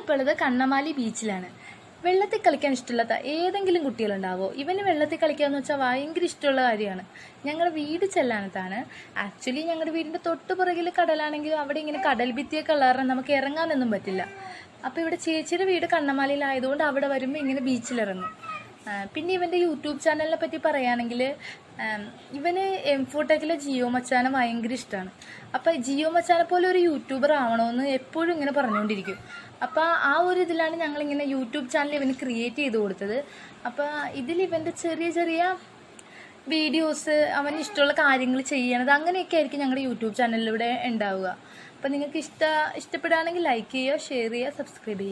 ഞാനിപ്പോൾ ഉള്ളത് കണ്ണമാലി ബീച്ചിലാണ്. വെള്ളത്തിൽ കളിക്കാൻ ഇഷ്ടമില്ലാത്ത ഏതെങ്കിലും കുട്ടികളുണ്ടാവോ? ഇവന് വെള്ളത്തിൽ കളിക്കാന്ന് വെച്ചാൽ ഭയങ്കര ഇഷ്ടമുള്ള കാര്യമാണ്. ഞങ്ങളുടെ വീട് ചെല്ലാനത്താണ്. ആക്ച്വലി ഞങ്ങളുടെ വീടിൻ്റെ തൊട്ട് പുറകിൽ കടലാണെങ്കിലും അവിടെ ഇങ്ങനെ കടൽ ഭിത്തിയൊക്കെ ഉള്ള കാരണം നമുക്ക് ഇറങ്ങാനൊന്നും പറ്റില്ല. അപ്പോൾ ഇവിടെ ചേച്ചിയുടെ വീട് കണ്ണമാലിയിലായതുകൊണ്ട് അവിടെ വരുമ്പോൾ ഇങ്ങനെ ബീച്ചിലിറങ്ങും. പിന്നെ ഇവൻ്റെ യൂട്യൂബ് ചാനലിനെ പറ്റി പറയുകയാണെങ്കിൽ ഇവന് എംഫോടെക്കിലെ ജിയോ മച്ചാനെ ഭയങ്കര ഇഷ്ടമാണ്. അപ്പോൾ ജിയോ മച്ചാനെ പോലെ ഒരു യൂട്യൂബർ ആവണമെന്ന് എപ്പോഴും ഇങ്ങനെ പറഞ്ഞുകൊണ്ടിരിക്കും. അപ്പോൾ ആ ഒരു ഇതിലാണ് ഞങ്ങളിങ്ങനെ യൂട്യൂബ് ചാനൽ ഇവന് ക്രിയേറ്റ് ചെയ്ത് കൊടുത്തത്. അപ്പോൾ ഇതിൽ ഇവൻ്റെ ചെറിയ ചെറിയ വീഡിയോസ്, അവന് ഇഷ്ടമുള്ള കാര്യങ്ങൾ ചെയ്യണത്, അങ്ങനെയൊക്കെ ആയിരിക്കും ഞങ്ങളുടെ യൂട്യൂബ് ചാനലിലൂടെ ഉണ്ടാവുക. അപ്പോൾ നിങ്ങൾക്ക് ഇഷ്ടപ്പെടുകയാണെങ്കിൽ ലൈക്ക് ചെയ്യുക, ഷെയർ ചെയ്യുക, സബ്സ്ക്രൈബ് ചെയ്യുക.